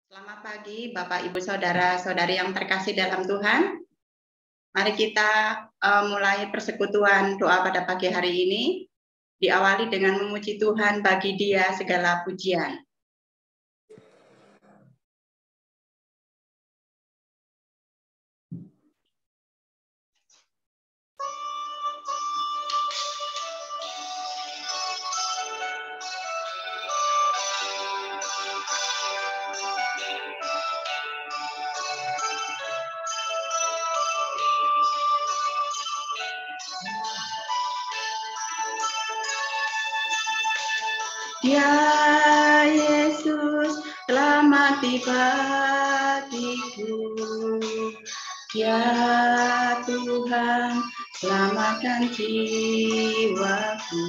Selamat pagi Bapak Ibu Saudara-saudari yang terkasih dalam Tuhan. Mari kita mulai persekutuan doa pada pagi hari ini. Diawali dengan memuji Tuhan, bagi Dia segala pujian. Ya Yesus, selamat di bagiku. Ya Tuhan, selamatkan jiwaku.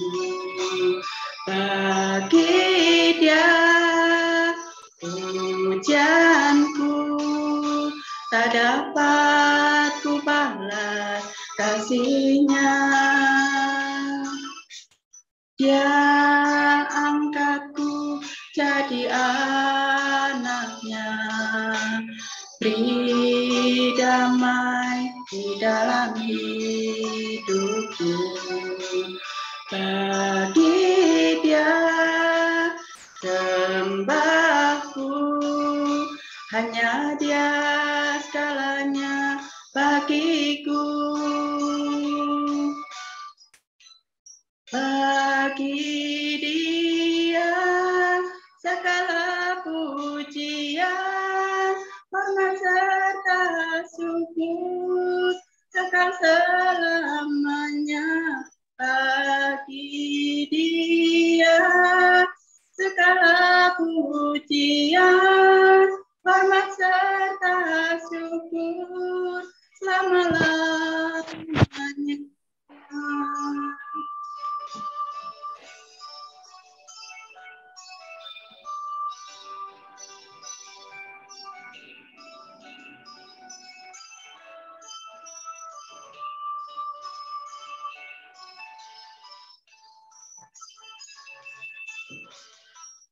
Bagi Dia pujianku, tak dapat ku balas kasih-Nya. Dia angkatku jadi anaknya, beri damai di dalam hidupku. Bagi Dia sembahku, hanya Dia segalanya bagiku. Bagi Dia segala pujian, hormat serta syukur kekal selamanya. Bagi Dia segala pujian, hormat serta syukur selama-lamanya.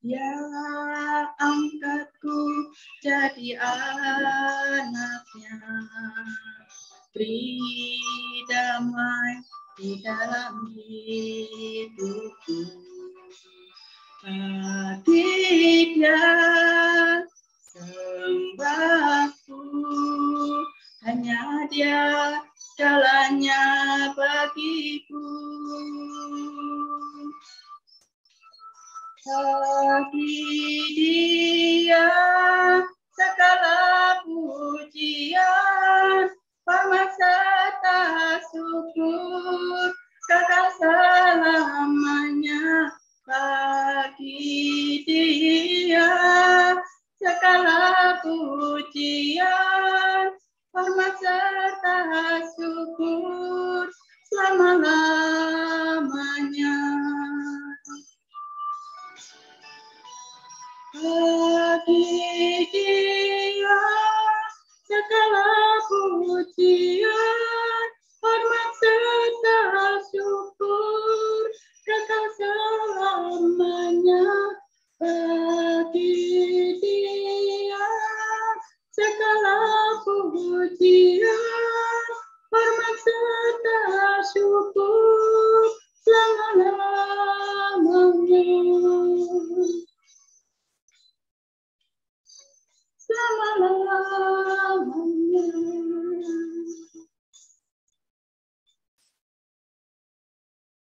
Dia angkatku jadi anaknya, beri damai di dalam hidupku. Bagi Dia sembahku, hanya Dia segalanya bagiku. Bagi Dia segala pujian, hormat serta syukur kekal selamanya. Bagi Dia segala pujian, hormat serta syukur selama-lamanya. Bagi Dia segala pujian, hormat serta syukur kekal selamanya. Bagi Dia segala pujian, hormat serta syukur selama-lamanya. Selama-lamanya.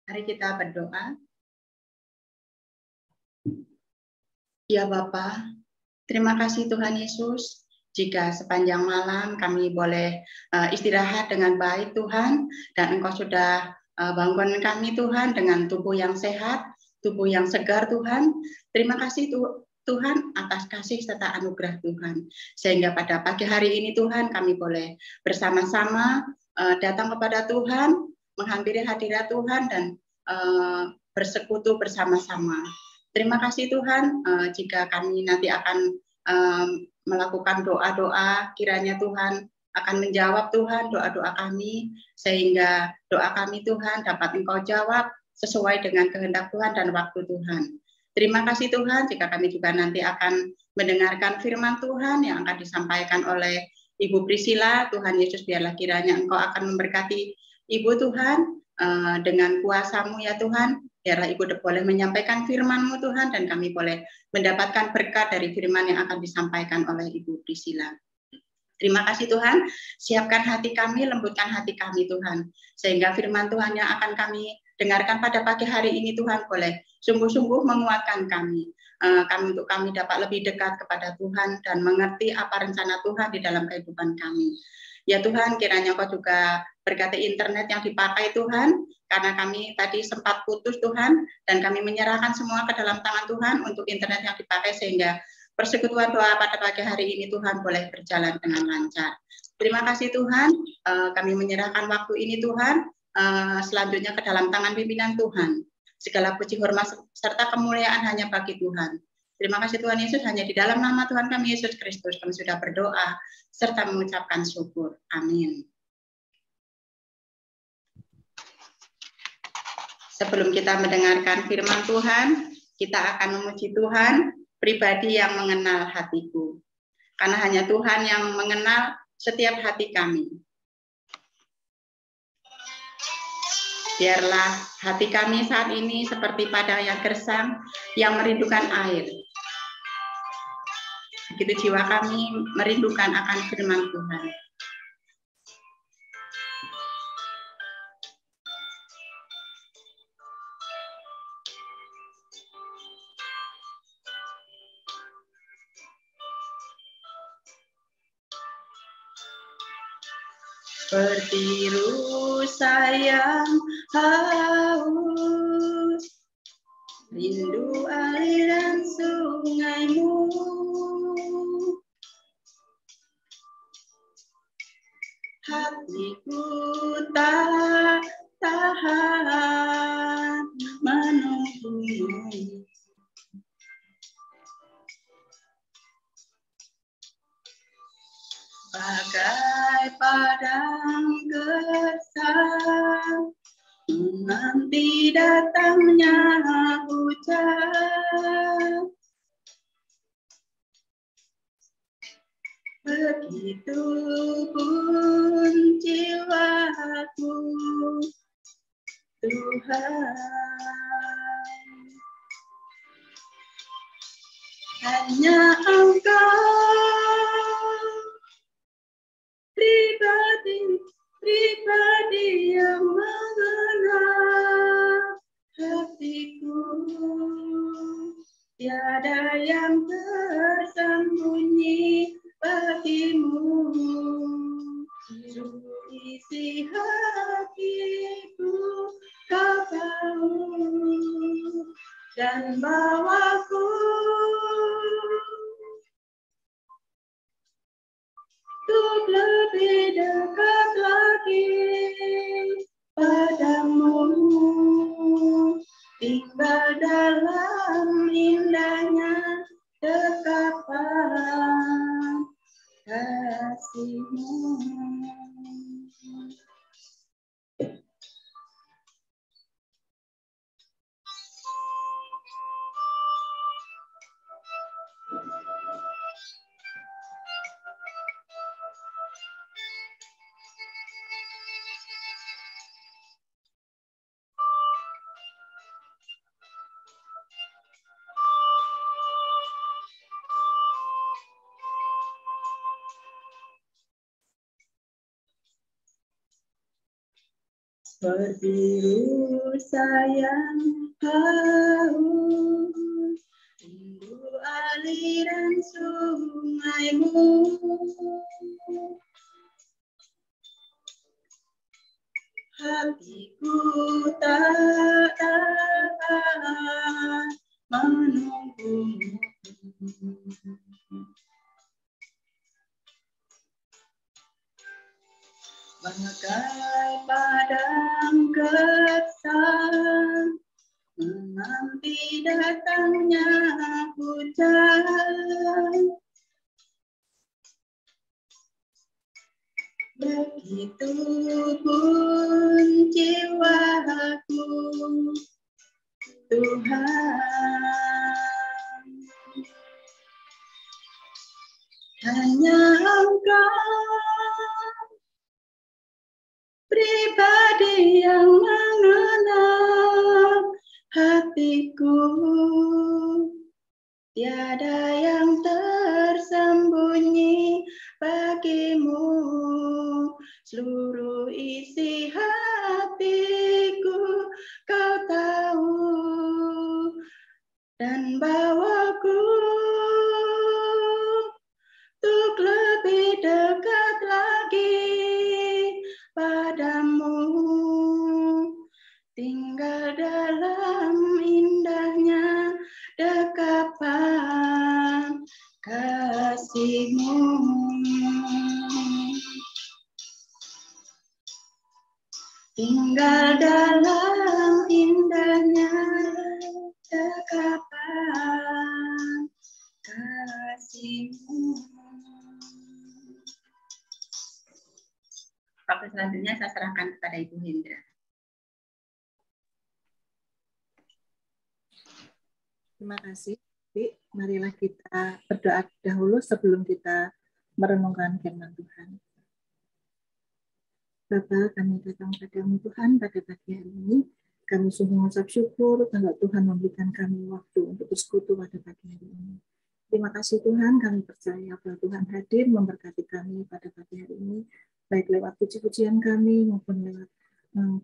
Mari kita berdoa. Ya Bapa, terima kasih Tuhan Yesus, jika sepanjang malam kami boleh istirahat dengan baik Tuhan, dan Engkau sudah bangun kami Tuhan dengan tubuh yang sehat, tubuh yang segar Tuhan. Terima kasih Tuhan atas kasih serta anugerah Tuhan, sehingga pada pagi hari ini Tuhan kami boleh bersama-sama datang kepada Tuhan, menghampiri hadirat Tuhan, dan bersekutu bersama-sama. Terima kasih Tuhan, jika kami nanti akan melakukan doa-doa, kiranya Tuhan akan menjawab Tuhan doa-doa kami, sehingga doa kami Tuhan dapat Engkau jawab sesuai dengan kehendak Tuhan dan waktu Tuhan. Terima kasih Tuhan, jika kami juga nanti akan mendengarkan firman Tuhan yang akan disampaikan oleh Ibu Priscilla. Tuhan Yesus, biarlah kiranya Engkau akan memberkati Ibu Tuhan dengan kuasa-Mu ya Tuhan. Biarlah Ibu boleh menyampaikan firman-Mu Tuhan, dan kami boleh mendapatkan berkat dari firman yang akan disampaikan oleh Ibu Priscilla. Terima kasih Tuhan, siapkan hati kami, lembutkan hati kami Tuhan, sehingga firman Tuhan yang akan kami dengarkan pada pagi hari ini Tuhan boleh sungguh-sungguh menguatkan kami, untuk kami dapat lebih dekat kepada Tuhan dan mengerti apa rencana Tuhan di dalam kehidupan kami. Ya Tuhan, kiranya Kau juga berkati internet yang dipakai Tuhan, karena kami tadi sempat putus Tuhan, dan kami menyerahkan semua ke dalam tangan Tuhan untuk internet yang dipakai, sehingga persekutuan doa pada pagi hari ini Tuhan boleh berjalan dengan lancar. Terima kasih Tuhan, kami menyerahkan waktu ini Tuhan, selanjutnya ke dalam tangan pimpinan Tuhan. Segala puji hormat serta kemuliaan hanya bagi Tuhan. Terima kasih Tuhan Yesus, hanya di dalam nama Tuhan kami Yesus Kristus kami sudah berdoa serta mengucapkan syukur. Amin. Sebelum kita mendengarkan firman Tuhan, kita akan memuji Tuhan, pribadi yang mengenal hatiku. Karena hanya Tuhan yang mengenal setiap hati kami. Biarlah hati kami saat ini seperti padang yang gersang, yang merindukan air. Begitu jiwa kami merindukan akan firman Tuhan. Seperti rusa yang haus, rindu aliran sungai-Mu. Hatiku tak tahan menunggu-Mu. Bagai padang gersang, menanti datangnya hujan. Begitu pun jiwaku, Tuhan. Hanya Engkau, pribadi yang mengenal hatiku. Tiada yang tersembunyi bagimu. Seluruh isi hatiku Kau tahu, dan bawaku untuk lebih dekat lagi padamu, tinggal dalam indahnya dekapan kasih-Mu. Seperti rusa yang haus, rindu aliran sungai-Mu. Hatiku tak tahan menunggu-Mu. Bagai padang gersang, menanti datangnya hujan. Begitu pun jiwaku, Tuhan. Hanya Engkau pribadi yang mengenal hatiku, tiada yang tersembunyi bagimu, seluruh isi hatiku kau tahu, dan bawaku untuk lebih dekat lagi padamu, tinggal dalam indahnya dekapan kasih-Mu. Tinggal dalam indahnya dekapan kasih-Mu. Waktu selanjutnya saya serahkan kepada Ibu Hendra. Terima kasih. Marilah kita berdoa dahulu sebelum kita merenungkan firman Tuhan. Bapa, kami datang padamu Tuhan pada pagi hari ini. Kami sungguh mengucap syukur kalau Tuhan memberikan kami waktu untuk bersekutu pada pagi hari ini. Terima kasih Tuhan, kami percaya bahwa Tuhan hadir memberkati kami pada pagi hari ini, baik lewat puji-pujian kami maupun lewat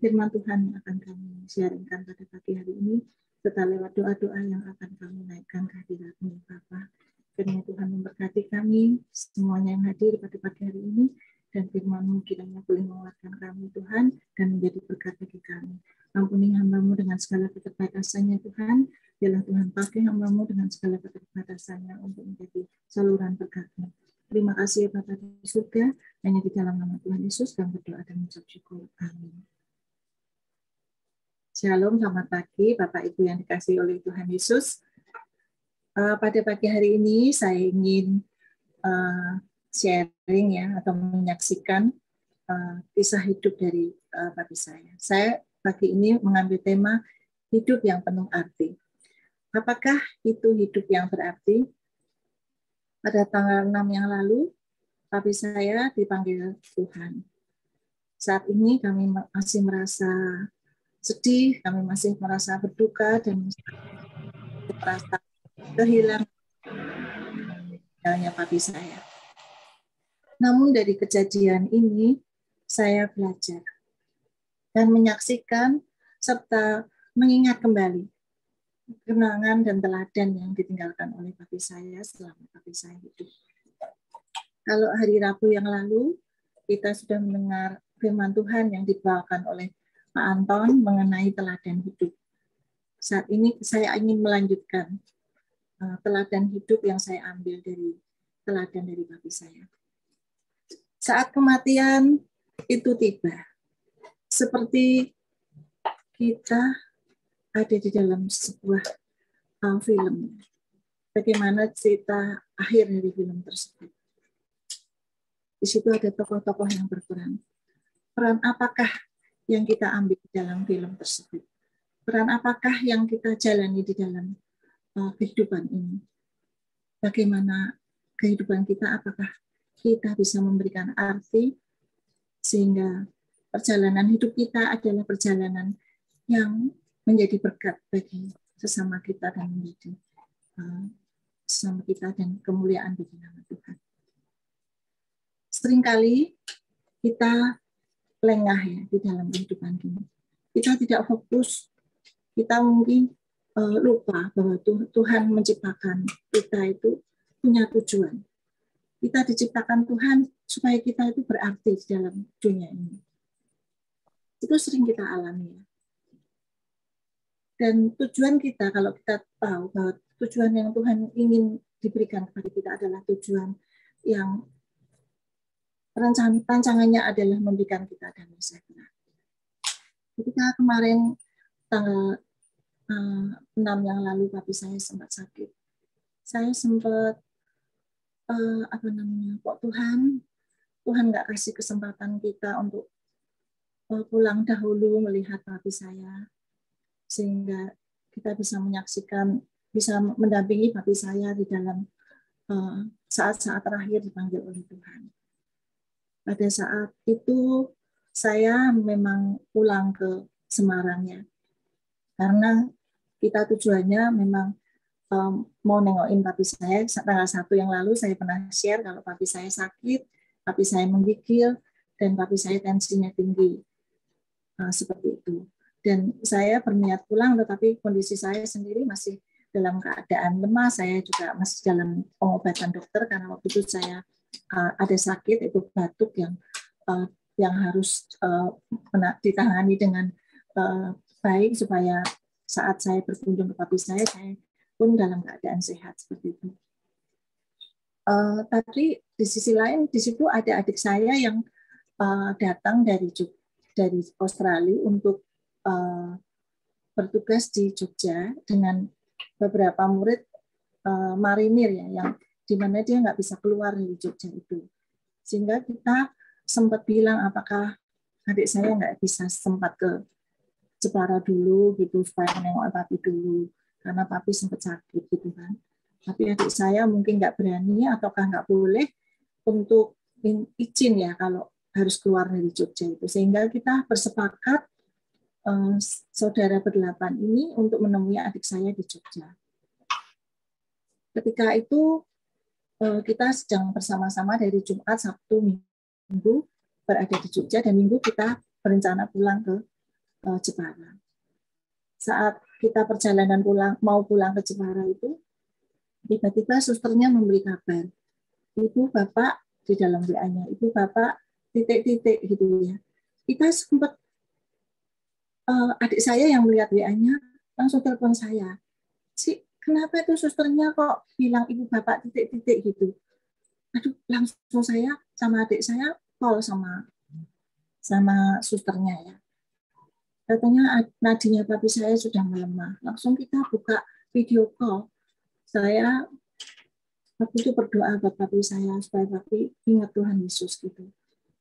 firman Tuhan yang akan kami sharingkan pada pagi hari ini, serta lewat doa-doa yang akan kami naikkan kehadirat-Mu Bapa. Kiranya Tuhan memberkati kami semuanya yang hadir pada pagi hari ini, dan firman-Mu kiranya boleh menguatkan kami Tuhan dan menjadi berkat bagi kami. Ampuni hamba-Mu dengan segala keterbatasannya Tuhan. Biarlah Tuhan pakai hamba-Mu dengan segala keterbatasannya untuk menjadi saluran berkat-Mu. Terima kasih Bapa di surga, hanya di dalam nama Tuhan Yesus kami berdoa dan mengucap syukur. Amin. Shalom, selamat pagi Bapak Ibu yang dikasihi oleh Tuhan Yesus. Pada pagi hari ini saya ingin sharing ya atau menyaksikan kisah hidup dari papi saya. Saya pagi ini mengambil tema hidup yang penuh arti. Apakah itu hidup yang berarti? Pada tanggal 6 yang lalu, papi saya dipanggil Tuhan. Saat ini kami masih merasa sedih, kami masih merasa berduka dan merasa kehilangan papi saya. Namun dari kejadian ini, saya belajar dan menyaksikan serta mengingat kembali kenangan dan teladan yang ditinggalkan oleh papi saya selama papi saya hidup. Kalau hari Rabu yang lalu, kita sudah mendengar firman Tuhan yang dibawakan oleh Pak Anton mengenai teladan hidup. Saat ini saya ingin melanjutkan teladan hidup yang saya ambil dari teladan dari papi saya. Saat kematian itu tiba, seperti kita ada di dalam sebuah film. Bagaimana cerita akhir dari film tersebut. Di situ ada tokoh-tokoh yang berperan. Peran apakah yang kita ambil di dalam film tersebut? Peran apakah yang kita jalani di dalam kehidupan ini? Bagaimana kehidupan kita? Apakah kita bisa memberikan arti sehingga perjalanan hidup kita adalah perjalanan yang menjadi berkat bagi sesama kita dan menjadi sesama kita dan kemuliaan bagi nama Tuhan. Seringkali kita lengah ya di dalam kehidupan ini. Kita tidak fokus, kita mungkin lupa bahwa Tuhan menciptakan kita itu punya tujuan. Kita diciptakan Tuhan supaya kita itu berarti di dalam dunia ini. Itu sering kita alami ya. Dan tujuan kita, kalau kita tahu bahwa tujuan yang Tuhan ingin diberikan kepada kita adalah tujuan yang rancangannya adalah memberikan kita damai sejahtera. Ketika kemarin tanggal 6 yang lalu papi saya sempat sakit. Saya sempat kok Tuhan nggak kasih kesempatan kita untuk pulang dahulu melihat papi saya, sehingga kita bisa menyaksikan, bisa mendampingi papi saya di dalam saat-saat terakhir dipanggil oleh Tuhan. Pada saat itu saya memang pulang ke Semarang ya, karena kita tujuannya memang mau nengokin papi saya. Tanggal 1 yang lalu saya pernah share kalau papi saya sakit, papi saya menggigil, dan papi saya tensinya tinggi. Seperti itu. Dan saya berniat pulang, tetapi kondisi saya sendiri masih dalam keadaan lemah. Saya juga masih dalam pengobatan dokter karena waktu itu saya ada sakit, itu batuk yang harus ditangani dengan baik supaya saat saya berkunjung ke papi saya pun dalam keadaan sehat seperti itu. Tapi di sisi lain di situ ada adik saya yang datang dari Australia untuk bertugas di Jogja dengan beberapa murid marinir ya, yang di mana dia nggak bisa keluar dari Jogja itu. Sehingga kita sempat bilang apakah adik saya nggak bisa sempat ke Jepara dulu gitu supaya menengok papi dulu karena papi sempat sakit gitu kan. Tapi adik saya mungkin nggak berani ataukah nggak boleh untuk izin ya kalau harus keluar dari Jogja itu. Sehingga kita bersepakat saudara berdelapan ini untuk menemui adik saya di Jogja. Ketika itu kita sedang bersama-sama dari Jumat, Sabtu, Minggu berada di Jogja, dan Minggu kita berencana pulang ke Jepara. Saat kita perjalanan mau pulang ke Jepara itu, tiba-tiba susternya memberi kabar, Ibu Bapak di dalam WA-nya, Ibu Bapak titik-titik gitu ya. Kita sempat adik saya yang melihat WA-nya langsung telepon saya. Kenapa itu susternya kok bilang Ibu Bapak titik-titik gitu? Aduh, langsung saya sama adik saya call sama susternya ya. Katanya nadinya papi saya sudah melemah. Langsung kita buka video call. Saya waktu itu berdoa buat papi saya supaya papi ingat Tuhan Yesus gitu.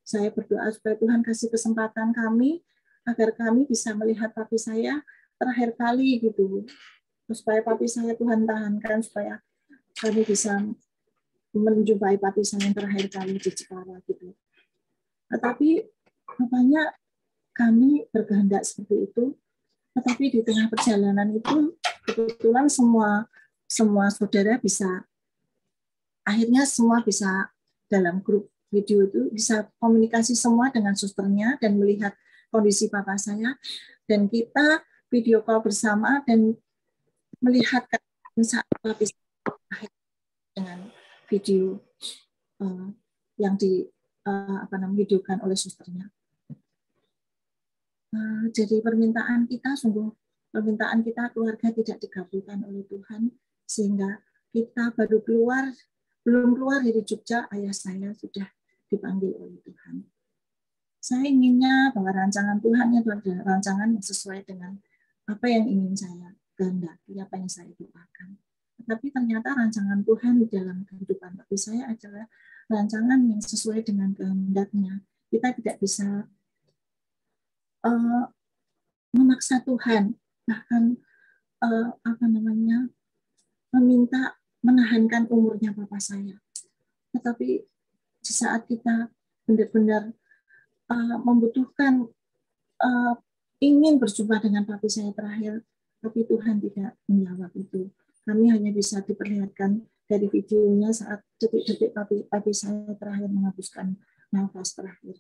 Saya berdoa supaya Tuhan kasih kesempatan kami agar kami bisa melihat papi saya terakhir kali gitu. Supaya papi saya Tuhan tahankan supaya kami bisa menjumpai papi saya yang terakhir kali di Jepara gitu. Tetapi rupanya kami berkehendak seperti itu. Tetapi di tengah perjalanan itu kebetulan semua saudara akhirnya semua bisa dalam grup video itu bisa komunikasi semua dengan susternya dan melihat kondisi papa saya, dan kita video call bersama dan melihat saat papi dengan video yang videokan oleh susternya. Jadi permintaan kita keluarga tidak dikabulkan oleh Tuhan, sehingga kita belum keluar dari Jogja, ayah saya sudah dipanggil oleh Tuhan. Saya inginnya bahwa rancangan Tuhan itu adalah rancangan yang sesuai dengan apa yang ingin saya kehendaki, apa yang saya doakan. Tapi ternyata rancangan Tuhan di dalam kehidupan papi saya adalah rancangan yang sesuai dengan kehendaknya. Kita tidak bisa memaksa Tuhan, bahkan meminta menahankan umurnya papa saya. Tetapi di saat kita benar-benar membutuhkan ingin berjumpa dengan papi saya terakhir, tapi Tuhan tidak menjawab itu. Kami hanya bisa diperlihatkan dari videonya saat detik-detik papi saya terakhir menghembuskan nafas terakhir.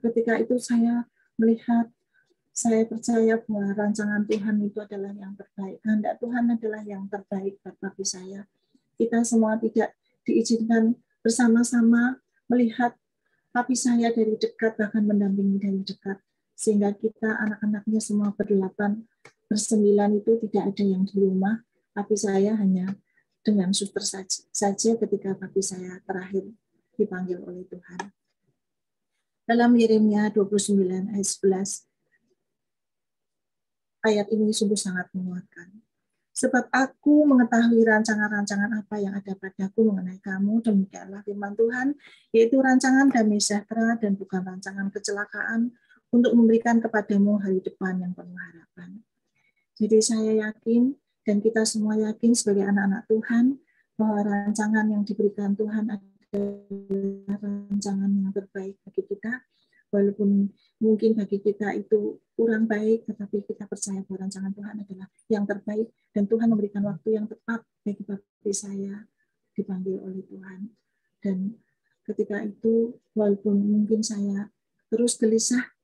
Ketika itu saya melihat, saya percaya bahwa rancangan Tuhan itu adalah yang terbaik. Kehendak Tuhan adalah yang terbaik buat papi saya. Kita semua tidak diizinkan bersama-sama melihat papi saya dari dekat, bahkan mendampingi dari dekat. Sehingga kita anak-anaknya semua bersembilan itu tidak ada yang di rumah. Papi saya hanya dengan suster saja ketika papi saya terakhir dipanggil oleh Tuhan. Dalam Yeremia 29 ayat 11, ayat ini sungguh sangat menguatkan. Sebab aku mengetahui rancangan-rancangan apa yang ada padaku mengenai kamu, demikianlah firman Tuhan, yaitu rancangan damai sejahtera dan bukan rancangan kecelakaan, untuk memberikan kepadamu hari depan yang penuh harapan. Jadi saya yakin dan kita semua yakin sebagai anak-anak Tuhan bahwa rancangan yang diberikan Tuhan adalah rancangan yang terbaik bagi kita. Walaupun mungkin bagi kita itu kurang baik, tetapi kita percaya bahwa rancangan Tuhan adalah yang terbaik dan Tuhan memberikan waktu yang tepat bagi saya dipanggil oleh Tuhan. Dan ketika itu, walaupun mungkin saya terus gelisah,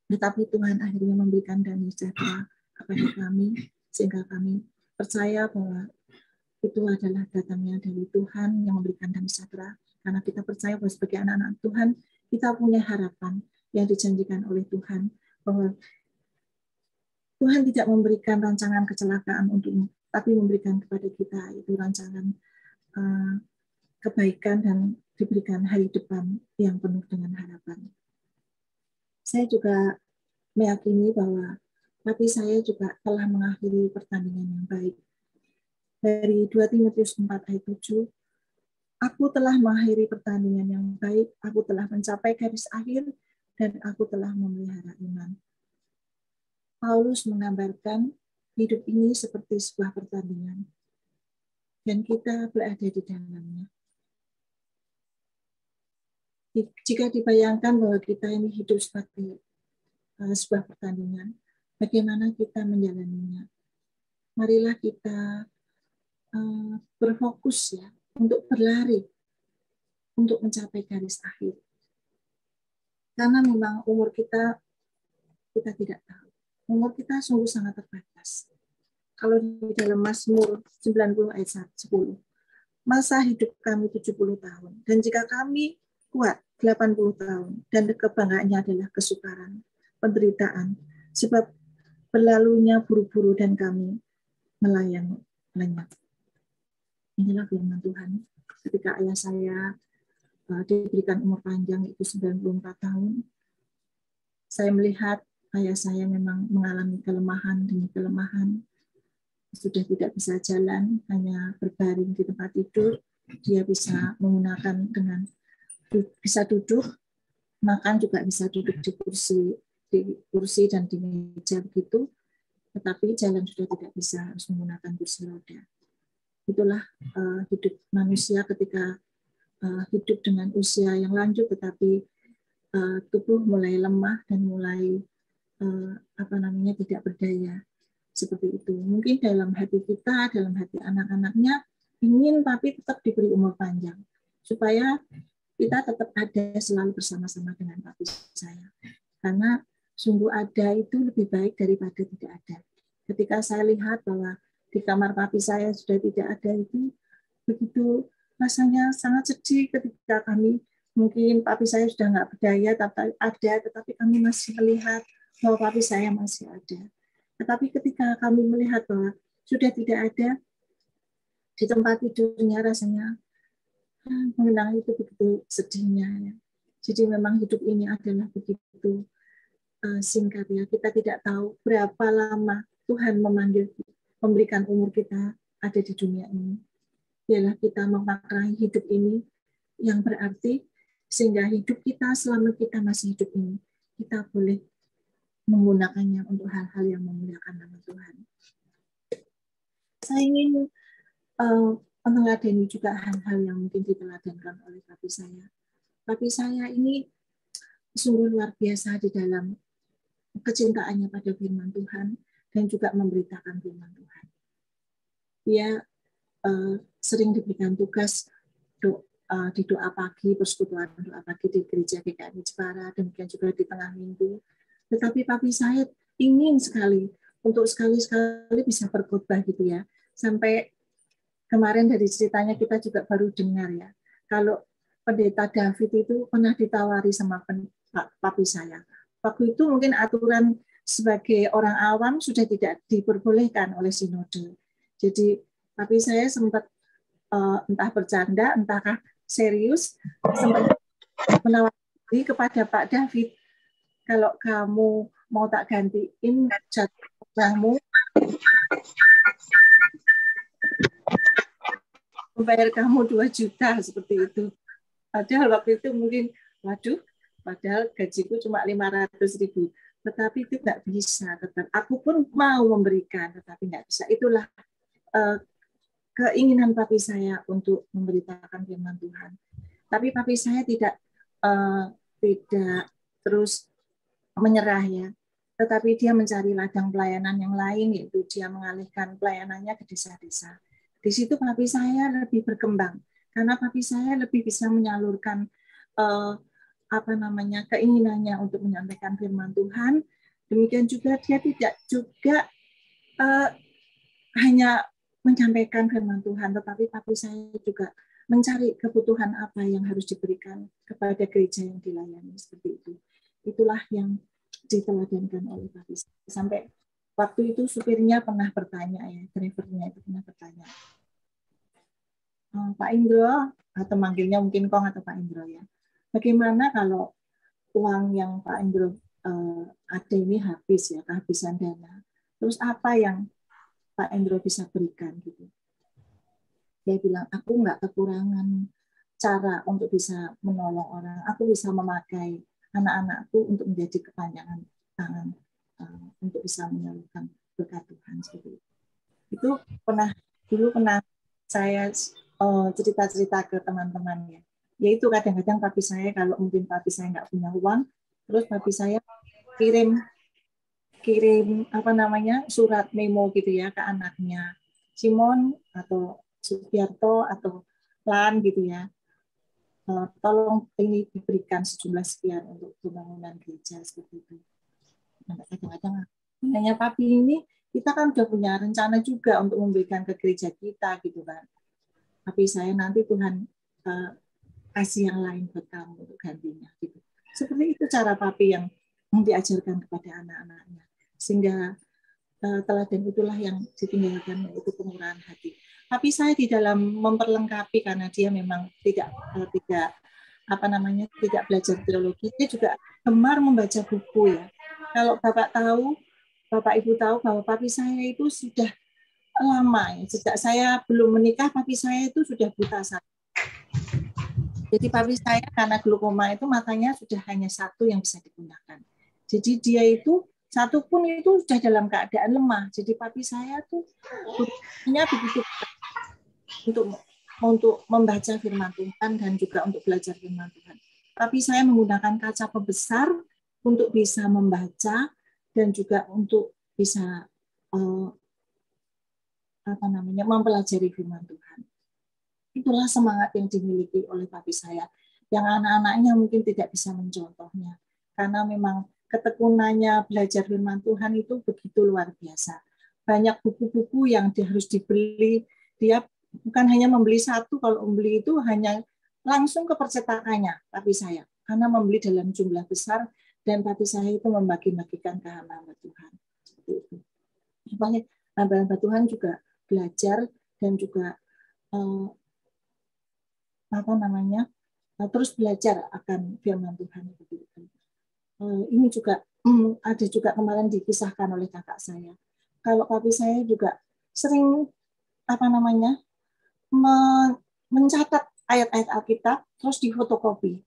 tetapi Tuhan akhirnya memberikan damai sejahtera kepada kami, sehingga kami percaya bahwa itu adalah datangnya dari Tuhan yang memberikan damai sejahtera. Karena kita percaya bahwa sebagai anak-anak Tuhan, kita punya harapan yang dijanjikan oleh Tuhan, bahwa Tuhan tidak memberikan rancangan kecelakaan untukmu, tapi memberikan kepada kita itu rancangan kebaikan dan diberikan hari depan yang penuh dengan harapan. Saya juga meyakini bahwa papi saya juga telah mengakhiri pertandingan yang baik. Dari 2 Timotius 4 ayat 7, aku telah mengakhiri pertandingan yang baik, aku telah mencapai garis akhir, dan aku telah memelihara iman. Paulus menggambarkan hidup ini seperti sebuah pertandingan, dan kita berada di dalamnya. Jika dibayangkan bahwa kita ini hidup sebagai sebuah pertandingan, bagaimana kita menjalaninya? Marilah kita berfokus ya untuk berlari untuk mencapai garis akhir. Karena memang umur kita tidak tahu. Umur kita sungguh sangat terbatas. Kalau di dalam Mazmur 90 ayat 10, masa hidup kami 70 tahun. Dan jika kami kuat 80 tahun, dan kebanggaannya adalah kesukaran, penderitaan, sebab berlalunya buru-buru dan kami melayang lenyap. Inilah firman Tuhan. Ketika ayah saya diberikan umur panjang, itu 94 tahun, saya melihat ayah saya memang mengalami kelemahan demi kelemahan. Sudah tidak bisa jalan, hanya berbaring di tempat tidur. Dia bisa menggunakan bisa duduk, makan juga bisa duduk di kursi dan di meja begitu. Tetapi jalan sudah tidak bisa, harus menggunakan kursi roda. Itulah hidup manusia ketika hidup dengan usia yang lanjut, tetapi tubuh mulai lemah dan mulai tidak berdaya. Seperti itu. Mungkin dalam hati kita, dalam hati anak-anaknya, ingin papi tetap diberi umur panjang, supaya kita tetap ada selalu bersama-sama dengan papi saya. Karena sungguh ada itu lebih baik daripada tidak ada. Ketika saya lihat bahwa di kamar papi saya sudah tidak ada itu, begitu rasanya sangat sedih ketika kami, mungkin papi saya sudah nggak berdaya, tetapi kami masih melihat bahwa papi saya masih ada. Tetapi ketika kami melihat bahwa sudah tidak ada di tempat tidurnya, rasanya mengenang itu begitu sedihnya. Ya. Jadi memang hidup ini adalah begitu singkat ya. Kita tidak tahu berapa lama Tuhan memberikan umur kita ada di dunia ini. Biarlah kita memaknai hidup ini yang berarti, sehingga hidup kita selama kita masih hidup ini, kita boleh menggunakannya untuk hal-hal yang memuliakan nama Tuhan. Saya ingin meneladani juga hal-hal yang mungkin diteladankan oleh papi saya. Papi saya ini sungguh luar biasa di dalam kecintaannya pada firman Tuhan dan juga memberitakan firman Tuhan. Dia sering diberikan tugas di doa pagi, persekutuan doa pagi di gereja GKI Jepara, demikian juga di tengah minggu. Tetapi papi saya ingin sekali untuk sekali-sekali bisa berkhotbah gitu ya. Sampai kemarin dari ceritanya kita juga baru dengar ya. Kalau pendeta David itu pernah ditawari sama papi saya. Waktu itu mungkin aturan sebagai orang awam sudah tidak diperbolehkan oleh sinode. Jadi papi saya sempat entah bercanda, entahkah serius, sempat menawari kepada Pak David, kalau kamu mau tak gantiin jadwalmu, membayar kamu 2 juta seperti itu. Padahal waktu itu mungkin, waduh, padahal gajiku cuma 500.000. tetapi itu nggak bisa. Tetap aku pun mau memberikan, tetapi nggak bisa. Itulah keinginan papi saya untuk memberitakan firman Tuhan. Tapi papi saya tidak terus menyerah ya, tetapi dia mencari ladang pelayanan yang lain, yaitu dia mengalihkan pelayanannya ke desa-desa. Di situ papi saya lebih berkembang karena papi saya lebih bisa menyalurkan keinginannya untuk menyampaikan firman Tuhan. Demikian juga dia tidak juga hanya menyampaikan firman Tuhan, tetapi papi saya juga mencari kebutuhan apa yang harus diberikan kepada gereja yang dilayani, seperti itu. Itulah yang diteladankan oleh papi saya. Sampai waktu itu supirnya pernah bertanya ya, drivernya itu pernah bertanya, Pak Indro, atau manggilnya mungkin Kong atau Pak Indro ya, bagaimana kalau uang yang Pak Indro ada ini habis ya, kehabisan dana, terus apa yang Pak Indro bisa berikan gitu. Dia bilang, aku nggak kekurangan cara untuk bisa menolong orang. Aku bisa memakai anak-anakku untuk menjadi kepanjangan tangan untuk bisa menyalurkan berkat Tuhan seperti itu. Itu dulu pernah saya cerita-cerita ke teman-teman ya. Yaitu kadang-kadang papi saya kalau mungkin papi saya nggak punya uang, terus papi saya kirim surat memo gitu ya ke anaknya Simon atau Sugiarto atau Lan gitu ya, tolong ini diberikan sejumlah sekian untuk pembangunan gereja seperti itu. Kadang-kadang hanya papi ini kita kan udah punya rencana juga untuk memberikan ke gereja kita gitu kan. Tapi saya nanti Tuhan kasih yang lain buat kamu untuk gantinya gitu. Seperti itu cara papi yang diajarkan kepada anak-anaknya. Sehingga teladan itulah yang ditinggalkan, yaitu kemurahan hati. Tapi saya di dalam memperlengkapi karena dia memang tidak belajar teologi, dia juga gemar membaca buku ya. Kalau Bapak Ibu tahu bahwa papi saya itu sudah lama ya, sejak saya belum menikah papi saya itu sudah buta satu. Jadi papi saya karena glaukoma itu matanya sudah hanya satu yang bisa digunakan. Jadi dia itu satu pun itu sudah dalam keadaan lemah. Jadi papi saya tuh punya begitu untuk membaca firman Tuhan dan juga untuk belajar firman Tuhan. Papi saya menggunakan kaca pembesar untuk bisa membaca dan juga untuk bisa mempelajari firman Tuhan. Itulah semangat yang dimiliki oleh papi saya, yang anak-anaknya mungkin tidak bisa mencontohnya, karena memang ketekunannya belajar firman Tuhan itu begitu luar biasa. Banyak buku-buku yang harus dibeli, dia bukan hanya membeli satu, kalau membeli itu hanya langsung ke percetakannya, papi saya, karena membeli dalam jumlah besar, dan papi saya itu membagi-bagikan ke hamba Tuhan. Seperti itu. Hamba Tuhan juga belajar dan juga terus belajar akan firman Tuhan. Ini juga ada juga kemarin dikisahkan oleh kakak saya. Kalau papi saya juga sering mencatat ayat-ayat Alkitab terus difotokopi.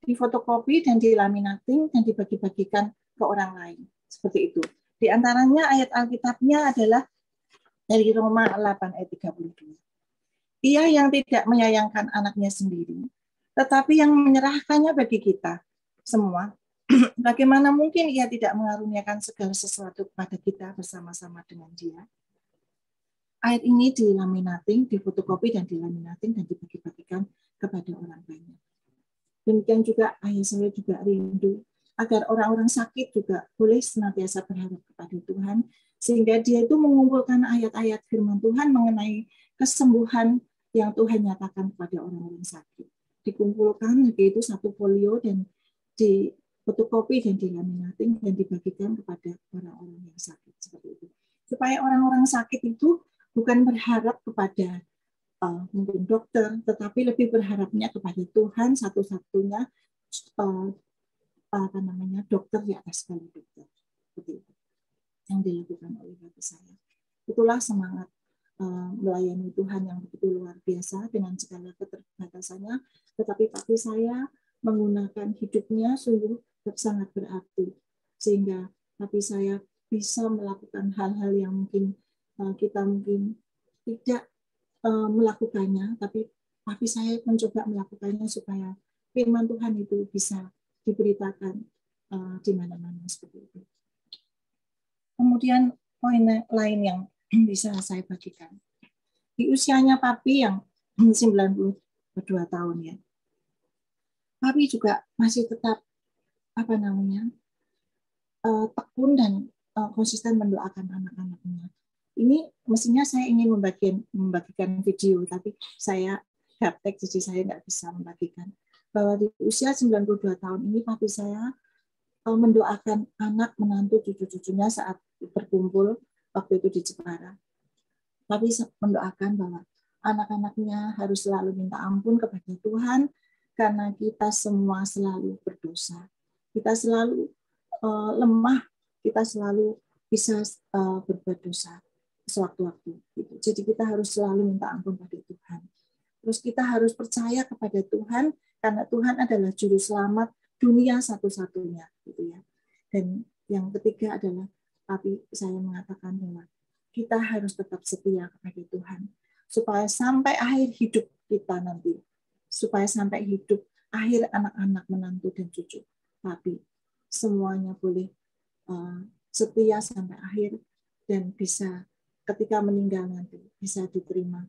Difotokopi dan dilaminating dan dibagi-bagikan ke orang lain. Seperti itu. Di antaranya ayat Alkitabnya adalah dari Roma 8 ayat 32. Ia yang tidak menyayangkan anaknya sendiri, tetapi yang menyerahkannya bagi kita semua. Bagaimana mungkin ia tidak mengaruniakan segala sesuatu kepada kita bersama-sama dengan dia? Ayat ini dilaminating, difotokopi dan dilaminating dan dibagi-bagikan kepada orang banyak. Demikian juga ayah saya juga rindu agar orang-orang sakit juga boleh senantiasa berharap kepada Tuhan, sehingga dia itu mengumpulkan ayat-ayat firman Tuhan mengenai kesembuhan yang Tuhan nyatakan kepada orang-orang sakit. Dikumpulkan yaitu satu folio dan difotokopi dan dilaminating dan dibagikan kepada orang-orang yang sakit seperti itu. Supaya orang-orang sakit itu bukan berharap kepada mungkin dokter, tetapi lebih berharapnya kepada Tuhan satu-satunya dokter di atas segala dokter. Seperti itu yang dilakukan oleh bapak saya. Itulah semangat melayani Tuhan yang begitu luar biasa dengan segala keterbatasannya, tetapi papi saya menggunakan hidupnya sungguh sangat berarti sehingga papi saya bisa melakukan hal-hal yang mungkin kita mungkin tidak melakukannya, tapi saya mencoba melakukannya supaya firman Tuhan itu bisa diberitakan di mana-mana seperti itu. Kemudian poin lain yang bisa saya bagikan. Di usianya papi yang 92 tahun ya. Papi juga masih tetap tekun dan konsisten mendoakan anak-anaknya. Ini mestinya saya ingin membagikan video, tapi saya gaptek, jadi saya nggak bisa membagikan. Bahwa di usia 92 tahun ini, papi saya mendoakan anak, menantu, cucu-cucunya saat berkumpul waktu itu di Jepara. Papi mendoakan bahwa anak-anaknya harus selalu minta ampun kepada Tuhan, karena kita semua selalu berdosa. Kita selalu lemah, kita selalu bisa berbuat dosa sewaktu-waktu. Jadi kita harus selalu minta ampun pada Tuhan. Terus kita harus percaya kepada Tuhan, karena Tuhan adalah juru selamat dunia satu-satunya, gitu ya. Dan yang ketiga adalah papi saya mengatakan bahwa kita harus tetap setia kepada Tuhan, supaya sampai akhir hidup kita nanti, supaya sampai hidup akhir anak-anak, menantu dan cucu papi, semuanya boleh setia sampai akhir dan bisa ketika meninggal nanti bisa diterima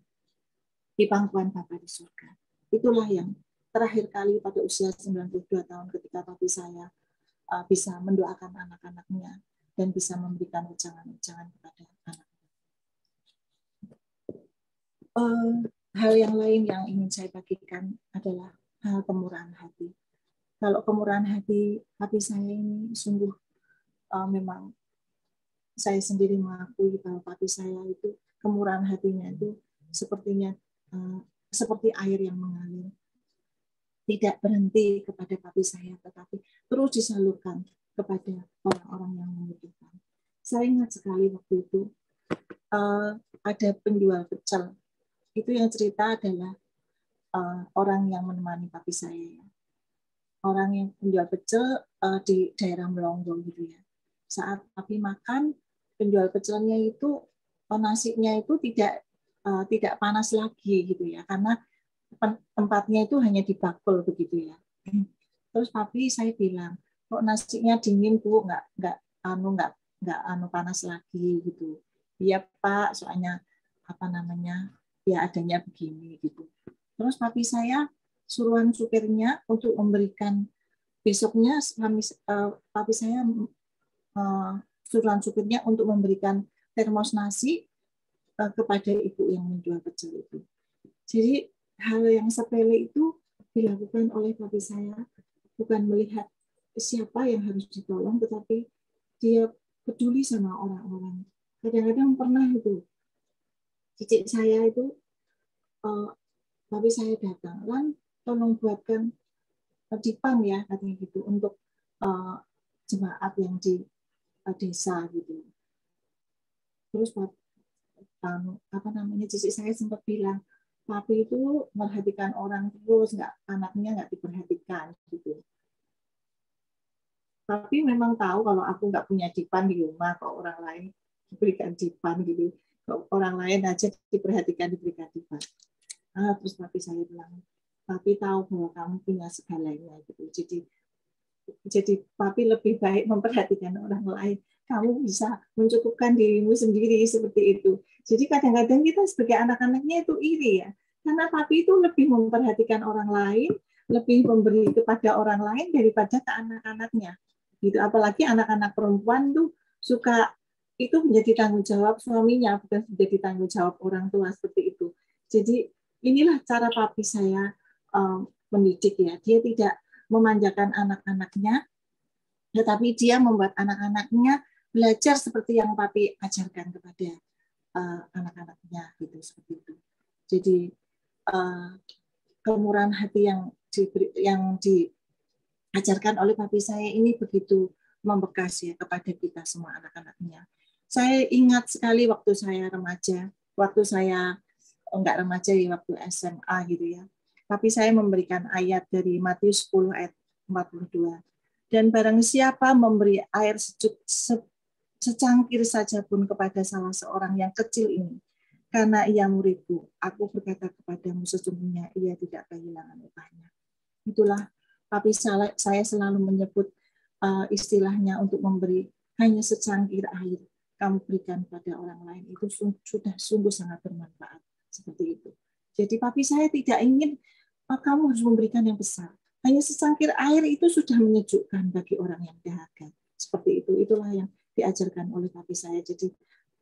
di pangkuan Bapa di surga. Itulah yang terakhir kali pada usia 92 tahun ketika papi saya bisa mendoakan anak-anaknya dan bisa memberikan ujangan-ujangan kepada anak. Hal yang lain yang ingin saya bagikan adalah hal kemurahan hati. Kalau kemurahan hati papi saya ini sungguh memang saya sendiri mengakui bahwa papi saya itu kemurahan hatinya itu sepertinya seperti air yang mengalir, tidak berhenti kepada papi saya, tetapi terus disalurkan kepada orang-orang yang membutuhkan. Saya ingat sekali waktu itu ada penjual pecel. Itu yang cerita adalah orang yang menemani papi saya. Orang yang penjual pecel di daerah Melongo gitu ya. Saat papi makan, penjual pecelnya itu nasinya itu tidak panas lagi gitu ya, karena tempatnya itu hanya di bakul begitu ya. Terus papi saya bilang, kok nasinya dingin Bu, nggak panas lagi gitu. Iya Pak, soalnya ya adanya begini gitu. Terus papi saya suruhan supirnya untuk memberikan besoknya papi saya suruhan supirnya untuk memberikan termos nasi kepada ibu yang menjual pecel itu. Jadi hal yang sepele itu dilakukan oleh papi saya, bukan melihat siapa yang harus ditolong, tetapi dia peduli sama orang-orang. Kadang-kadang pernah itu cicit saya itu papi saya datang, Lan tolong buatkan dipan ya katanya gitu untuk jemaat yang di desa gitu. Terus cicit saya sempat bilang, papi itu memperhatikan orang terus, anaknya nggak diperhatikan gitu. Tapi memang tahu kalau aku nggak punya dipan di rumah, kalau orang lain diberikan dipan gitu, kalau orang lain aja diberikan dipan. Terus papi saya bilang, papi tahu bahwa kamu punya segalanya gitu. Jadi papi lebih baik memperhatikan orang lain. Kamu bisa mencukupkan dirimu sendiri seperti itu. Jadi kadang-kadang kita sebagai anak-anaknya itu iri ya. Karena papi itu lebih memperhatikan orang lain, lebih memberi kepada orang lain daripada ke anak-anaknya. Gitu. Apalagi anak-anak perempuan tuh suka itu menjadi tanggung jawab suaminya, bukan menjadi tanggung jawab orang tua seperti itu. Jadi inilah cara papi saya mendidik ya. Dia tidak memanjakan anak-anaknya, tetapi dia membuat anak-anaknya belajar seperti yang papi ajarkan kepada anak-anaknya gitu, seperti itu. Jadi kemurahan hati yang diajarkan oleh papi saya ini begitu membekas ya kepada kita semua anak-anaknya. Saya ingat sekali waktu saya remaja, waktu saya enggak remaja ya, waktu SMA gitu ya. Papi saya memberikan ayat dari Matius 10 ayat 42. Dan barang siapa memberi air sejuk secangkir saja pun kepada salah seorang yang kecil ini, karena ia muridku, aku berkata kepadamu sesungguhnya ia tidak kehilangan upahnya. Itulah papi saya selalu menyebut istilahnya untuk memberi hanya secangkir air kamu berikan pada orang lain, itu sudah sungguh sangat bermanfaat. Seperti itu. Jadi papi saya tidak ingin kamu harus memberikan yang besar. Hanya secangkir air itu sudah menyejukkan bagi orang yang dahaga. Seperti itu. Itulah yang diajarkan oleh papi saya. Jadi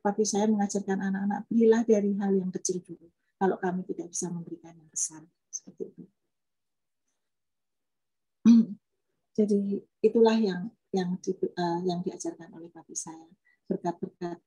papi saya mengajarkan anak-anak, berilah dari hal yang kecil dulu. Kalau kami tidak bisa memberikan yang besar. Seperti itu. Jadi itulah yang diajarkan oleh papi saya. Berkat-berkat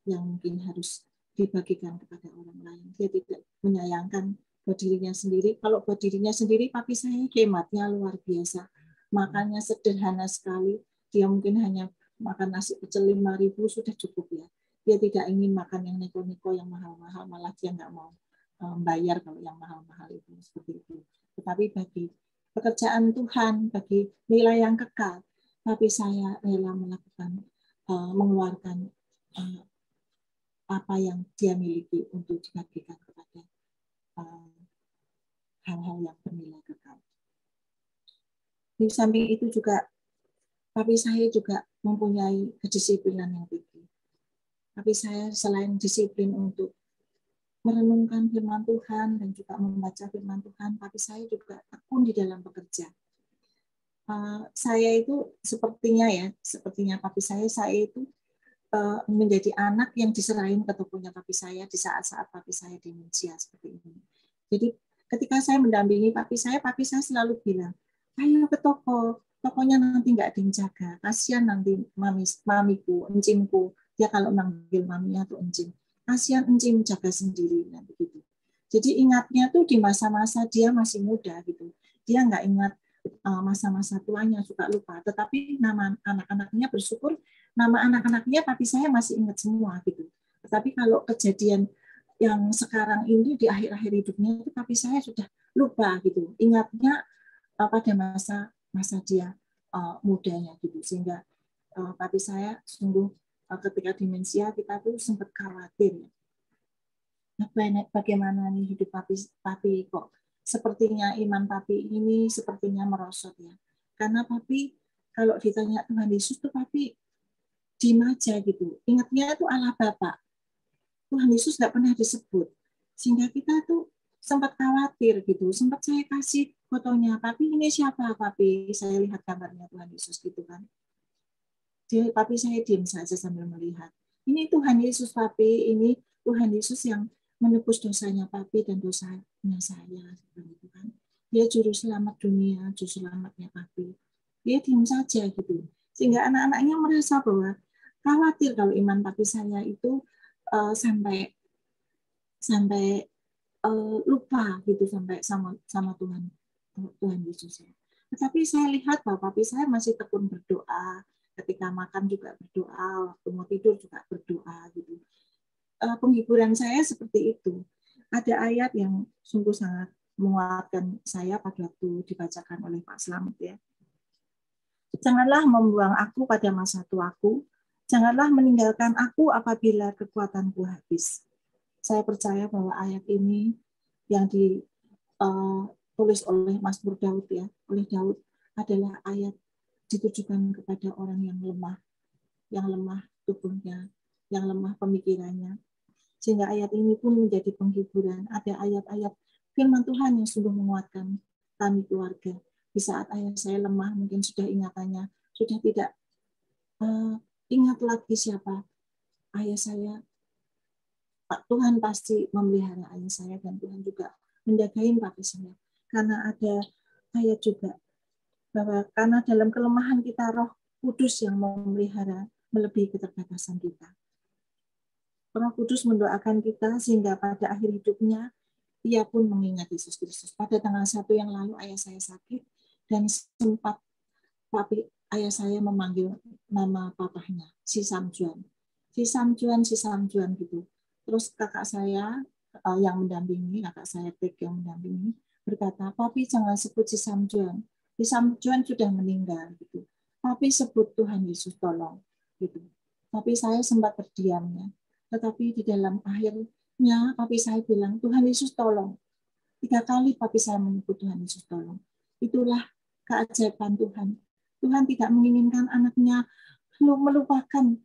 yang mungkin harus dibagikan kepada orang lain. Dia tidak menyayangkan buat dirinya sendiri. Kalau buat dirinya sendiri, papi saya hematnya luar biasa. Makannya sederhana sekali. Dia mungkin hanya makan nasi pecel 5.000 sudah cukup ya. Dia tidak ingin makan yang neko-neko, yang mahal-mahal, malah dia nggak mau bayar kalau yang mahal-mahal itu seperti itu. Tetapi bagi pekerjaan Tuhan, bagi nilai yang kekal, papi saya rela melakukan, mengeluarkan apa yang dia miliki untuk dibagikan kepada hal-hal yang bernilai kekal. Di samping itu juga, papi saya juga mempunyai kedisiplinan yang tinggi. Papi saya selain disiplin untuk merenungkan firman Tuhan dan juga membaca firman Tuhan, papi saya juga tekun di dalam bekerja. Saya itu sepertinya papi saya itu menjadi anak yang diserahin ke tokonya papi saya di saat-saat papi saya demensia seperti ini. Jadi ketika saya mendampingi papi saya selalu bilang, ayo ke toko, tokonya nanti nggak ada yang jaga, kasihan nanti mamiku, encimku, dia kalau manggil maminya tuh encim, kasihan encim jaga sendiri, nah begitu. Jadi ingatnya tuh di masa-masa dia masih muda gitu, dia nggak ingat masa-masa tuanya, suka lupa. Tetapi nama anak-anaknya bersyukur, nama anak-anaknya papi saya masih ingat semua gitu. Tetapi kalau kejadian yang sekarang ini di akhir-akhir hidupnya itu papi saya sudah lupa gitu. Ingatnya pada masa dia mudanya gitu. Sehingga papi saya sungguh ketika demensia kita tuh sempat khawatir. Nah, bagaimana nih hidup papi kok sepertinya iman papi ini sepertinya merosot ya. Karena papi kalau ditanya Tuhan Yesus tuh papi diem aja gitu. Ingatnya tuh Allah Bapa. Tuhan Yesus nggak pernah disebut. Sehingga kita tuh sempat khawatir gitu. Sempat saya kasih fotonya, papi ini siapa papi? Saya lihat gambarnya Tuhan Yesus gitu kan. Jadi papi saya diem saja sambil melihat. Ini Tuhan Yesus papi, ini Tuhan Yesus yang menebus dosanya papi dan dosanya saya. Gitu kan. Dia juru selamat dunia, juru selamatnya papi. Dia diam saja gitu. Sehingga anak-anaknya merasa bahwa khawatir kalau iman papi saya itu sampai lupa gitu sampai sama Tuhan Yesus. Tetapi saya lihat bahwa papi saya masih tekun berdoa, ketika makan juga berdoa, waktu mau tidur juga berdoa gitu. Penghiburan saya seperti itu. Ada ayat yang sungguh sangat menguatkan saya pada waktu dibacakan oleh Pak Slamet ya. Janganlah membuang aku pada masa tuaku, janganlah meninggalkan aku apabila kekuatanku habis. Saya percaya bahwa ayat ini yang ditulis oleh Mazmur Daud ya, oleh Daud adalah ayat ditujukan kepada orang yang lemah tubuhnya, yang lemah pemikirannya. Sehingga ayat ini pun menjadi penghiburan. Ada ayat-ayat firman Tuhan yang sungguh menguatkan kami keluarga. Di saat ayah saya lemah, mungkin sudah ingatannya, sudah tidak ingat lagi siapa ayah saya. Pak Tuhan pasti memelihara ayah saya dan Tuhan juga menjagain papi saya. Karena ada ayat juga bahwa karena dalam kelemahan kita Roh Kudus yang memelihara melebihi keterbatasan kita. Roh Kudus mendoakan kita sehingga pada akhir hidupnya ia pun mengingat Yesus Kristus. Pada tanggal 1 yang lalu ayah saya sakit dan sempat ayah saya memanggil nama papahnya, si Samjuan. Si Samjuan gitu. Terus kakak saya yang mendampingi, kakak saya Tek yang mendampingi, berkata, papi jangan sebut si Samjuan, Di Samjuan sudah meninggal gitu. Tapi sebut Tuhan Yesus tolong gitu. Tapi saya sempat terdiamnya. Tetapi di dalam akhirnya papi saya bilang, Tuhan Yesus tolong. 3 kali papi saya menyebut Tuhan Yesus tolong. Itulah keajaiban Tuhan. Tuhan tidak menginginkan anaknya melupakan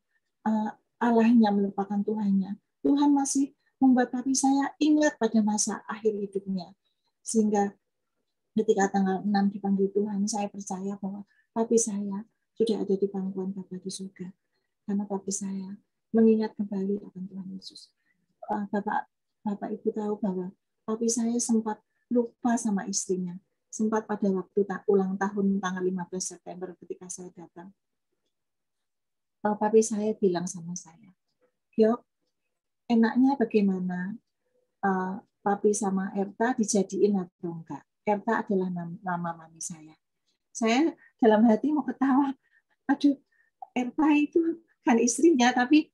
Allahnya, melupakan Tuhannya. Tuhan masih membuat papi saya ingat pada masa akhir hidupnya. Sehingga ketika tanggal 6 dipanggil Tuhan, saya percaya bahwa papi saya sudah ada di pangkuan Bapa di surga. Karena papi saya mengingat kembali akan Tuhan Yesus. Bapak Ibu tahu bahwa papi saya sempat lupa sama istrinya. Sempat pada waktu ulang tahun tanggal 15 September ketika saya datang. Papi saya bilang sama saya, Gio, enaknya bagaimana papi sama Erta dijadiin atau enggak? Erta adalah nama mami saya. Saya dalam hati mau ketawa. Aduh, Erta itu kan istrinya, tapi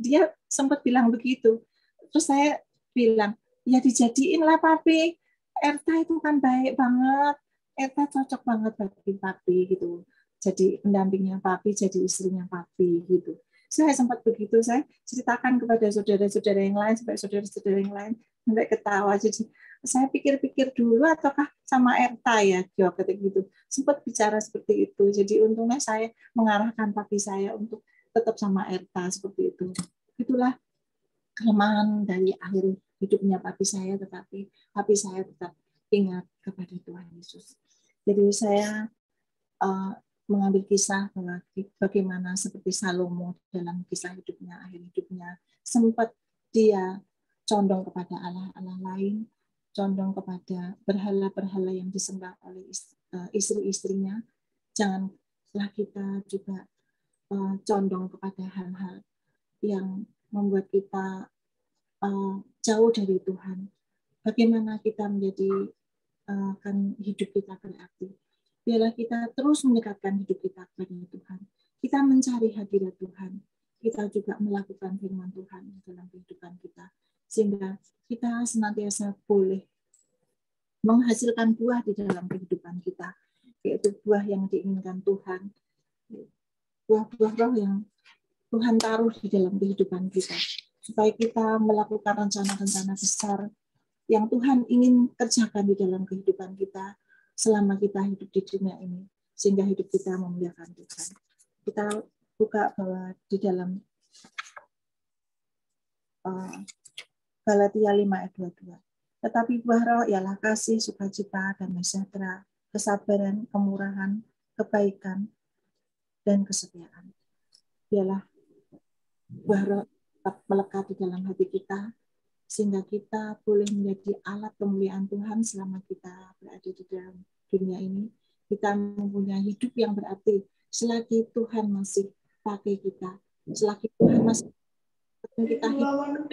dia sempat bilang begitu. Terus saya bilang, ya dijadiin lah papi. Erta itu kan baik banget. Erta cocok banget bagi papi gitu. Jadi pendampingnya papi, jadi istrinya papi gitu. Saya sempat begitu, saya ceritakan kepada saudara-saudara yang lain, sampai saudara-saudara yang lain sampai ketawa. Jadi saya pikir-pikir dulu ataukah sama Erta ya, ketika gitu. Sempat bicara seperti itu. Jadi untungnya saya mengarahkan papi saya untuk tetap sama Erta seperti itu. Itulah kelemahan dari akhir hidupnya papi saya, tetapi papi saya tetap ingat kepada Tuhan Yesus. Jadi saya mengambil kisah bahwa bagaimana seperti Salomo dalam kisah hidupnya, akhir hidupnya, sempat dia condong kepada Allah-Allah lain, condong kepada berhala-berhala yang disembah oleh istri-istrinya. Janganlah kita juga condong kepada hal-hal yang membuat kita jauh dari Tuhan. Bagaimana kita menjadi kan hidup kita berarti. Biarlah kita terus mendekatkan hidup kita kepada Tuhan. Kita mencari hadirat Tuhan. Kita juga melakukan firman Tuhan dalam kehidupan kita. Sehingga kita senantiasa boleh menghasilkan buah di dalam kehidupan kita. Yaitu buah yang diinginkan Tuhan. Buah-buah roh yang Tuhan taruh di dalam kehidupan kita. Supaya kita melakukan rencana-rencana besar yang Tuhan ingin kerjakan di dalam kehidupan kita selama kita hidup di dunia ini, sehingga hidup kita memuliakan Tuhan. Kita buka bahwa di dalam Galatia 5 ayat 22. Tetapi buah roh ialah kasih, sukacita, damai sejahtera, kesabaran, kemurahan, kebaikan, dan kesetiaan. Biarlah buah roh tetap melekat di dalam hati kita, sehingga kita boleh menjadi alat kemuliaan Tuhan selama kita berada di dalam dunia ini. Kita mempunyai hidup yang berarti selagi Tuhan masih pakai kita, selagi Tuhan masih kita hidup,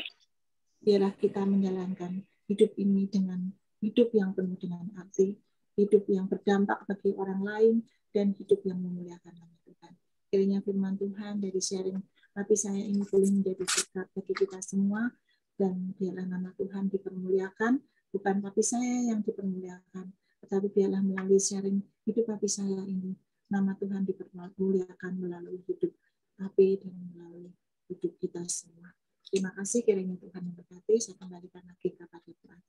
biarlah kita menjalankan hidup ini dengan hidup yang penuh dengan arti, hidup yang berdampak bagi orang lain, dan hidup yang memuliakan nama Tuhan. Kiranya firman Tuhan dari sharing papi saya ini boleh menjadi berkat bagi kita semua, dan biarlah nama Tuhan dipermuliakan, bukan papi saya yang dipermuliakan, tetapi biarlah melalui sharing hidup papi saya ini, nama Tuhan dipermuliakan melalui hidup papi dan melalui hidup kita semua. Terima kasih, kiranya Tuhan memberkati. Saya kembalikan lagi kepada Tuhan.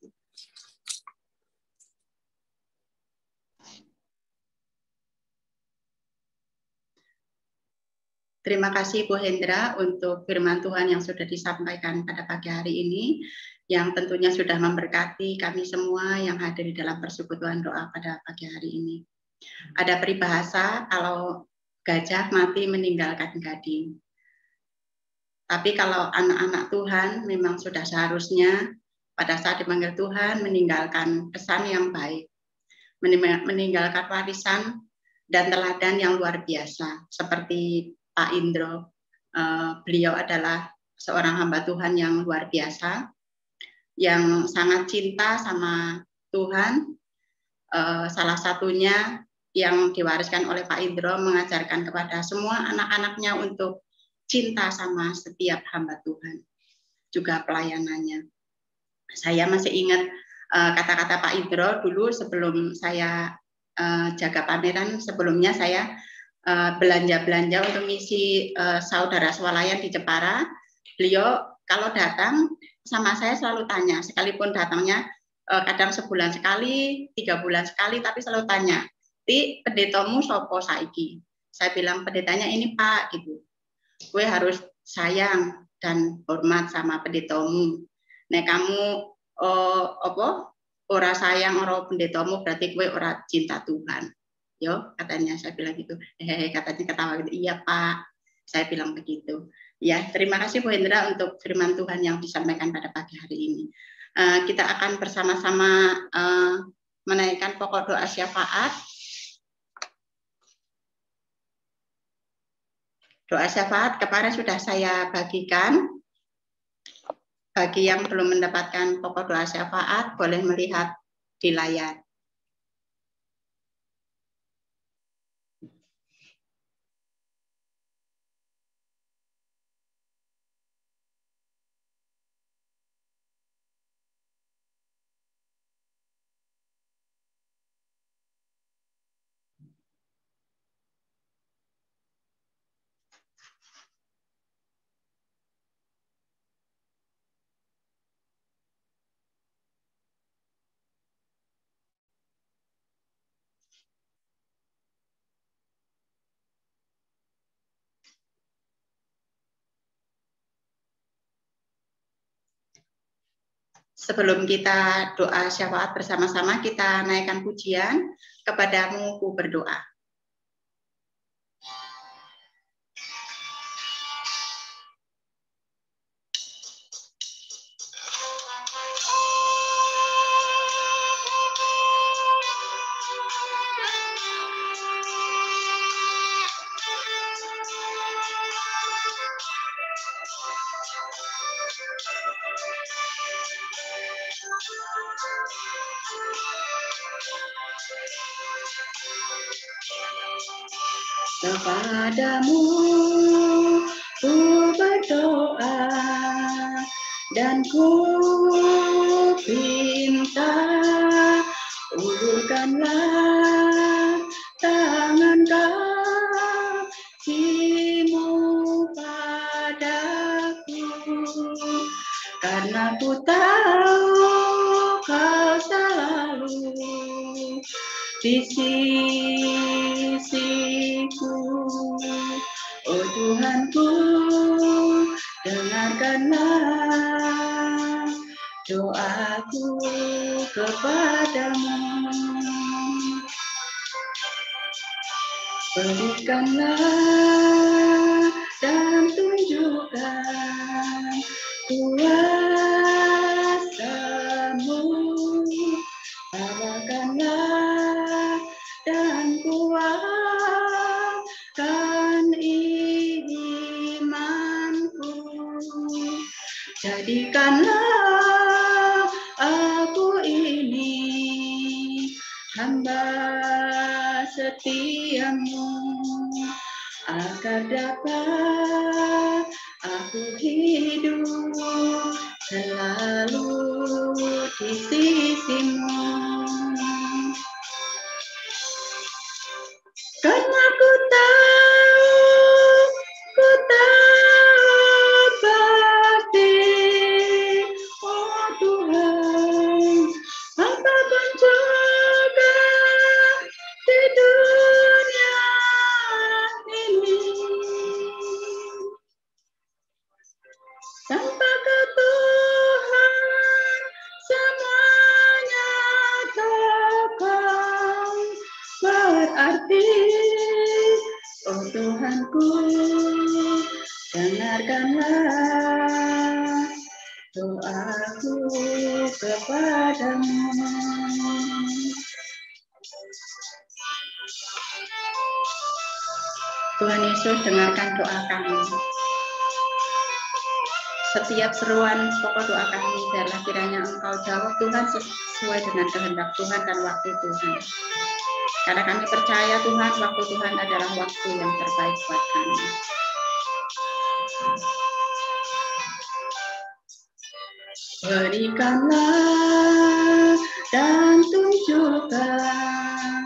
Terima kasih Bu Hendra untuk firman Tuhan yang sudah disampaikan pada pagi hari ini, yang tentunya sudah memberkati kami semua yang hadir di dalam persekutuan doa pada pagi hari ini. Ada peribahasa kalau gajah mati meninggalkan gading. Tapi kalau anak-anak Tuhan memang sudah seharusnya pada saat dipanggil Tuhan meninggalkan pesan yang baik, meninggalkan warisan dan teladan yang luar biasa, seperti Pak Indro. Beliau adalah seorang hamba Tuhan yang luar biasa, yang sangat cinta sama Tuhan. Salah satunya yang diwariskan oleh Pak Indro mengajarkan kepada semua anak-anaknya untuk cinta sama setiap hamba Tuhan, juga pelayanannya. Saya masih ingat kata-kata Pak Indro dulu sebelum saya jaga pameran, sebelumnya saya belanja-belanja untuk misi saudara swalayan di Jepara. Beliau kalau datang sama saya selalu tanya, sekalipun datangnya kadang sebulan sekali, 3 bulan sekali, tapi selalu tanya, "Ti, pendetamu sopo saiki?" Saya bilang, "Pendetanya ini Pak," gitu. "Gue harus sayang dan hormat sama pendetamu. Nek kamu ora sayang ora pendetamu, berarti gue ora cinta Tuhan." Yo, katanya, saya bilang gitu. Katanya ketawa gitu. "Iya Pak," saya bilang begitu. Ya, terima kasih Bu Hendra untuk firman Tuhan yang disampaikan pada pagi hari ini. Kita akan bersama-sama menaikkan pokok doa syafaat. Doa syafaat kemarin sudah saya bagikan. Bagi yang belum mendapatkan pokok doa syafaat, boleh melihat di layar. Sebelum kita doa syafaat bersama-sama, kita naikkan pujian, "Kepadamu ku berdoa." Kepadamu ku berdoa dan ku minta, ulurkanlah tangan kasih-Mu padaku, karena ku tahu Kau selalu di sisiku. Oh Tuhanku, dengarkanlah doaku kepadamu. Berikanlah dan tunjukkan kuasa-Mu. Bawakanlah dan kuatkan imanku. Jadikanlah aku ini hamba setia-Mu, agar dapat aku hidup selalu di sisi-Mu. Karena ku tahu pasti, oh Tuhan, apapun juga di dunia ini, tanpa Kau Tuhan semuanya takkan berarti. Oh Tuhanku, dengarkanlah doaku kepadamu. Tuhan Yesus, dengarkan doa kami. Setiap seruan pokok doa kami adalah kiranya Engkau jawab Tuhan sesuai dengan kehendak Tuhan dan waktu Tuhan. Karena kami percaya Tuhan, waktu Tuhan adalah waktu yang terbaik buat kami. Berikanlah dan tunjukkan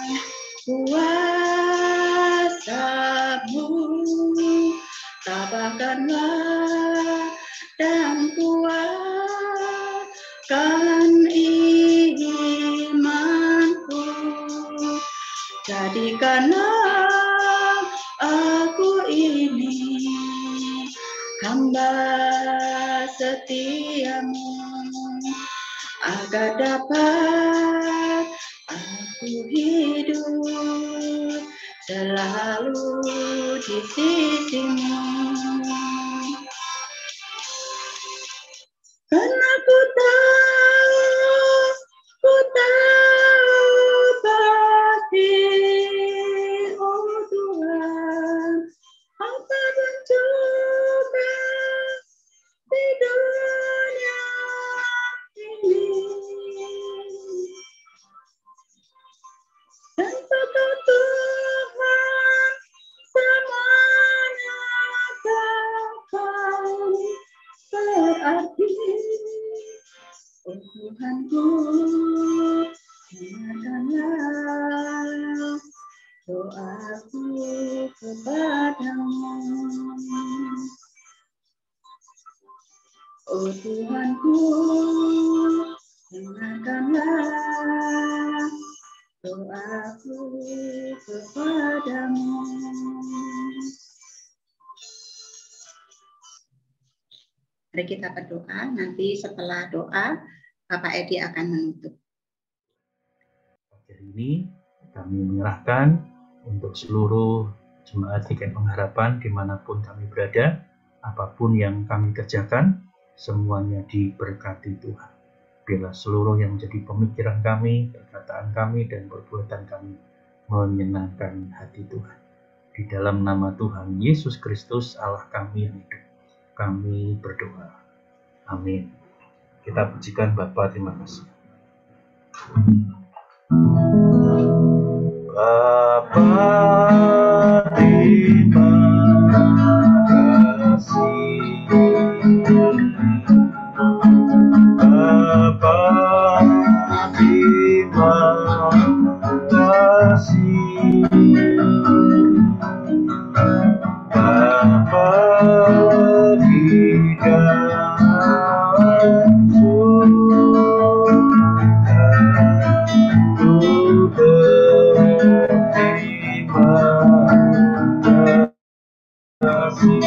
setiamu, agar dapat aku hidup selalu di sisimu. Karena ku tahu pasti, oh Tuhan, apa pun juga di dunia ini, tanpa Kau Tuhan, semuanya akan berarti. Oh Tuhanku, dengarkanlah doaku kepadamu. Oh Tuhanku, dengarkanlah doaku kepadamu. Mari kita berdoa, nanti setelah doa, Bapak Edi akan menutup. Hari ini kami menyerahkan untuk seluruh jemaat GKI Pengharapan dimanapun kami berada, apapun yang kami kerjakan, semuanya diberkati Tuhan. Biarlah seluruh yang menjadi pemikiran kami, perkataan kami, dan perbuatan kami menyenangkan hati Tuhan. Di dalam nama Tuhan Yesus Kristus, Allah kami yang hidup, kami berdoa. Amin. Kita pujikan Bapa, terima kasih. Bapa, terima kasih. Bapa, terima kasih. Bapa di dalam surga, ku berterima kasih.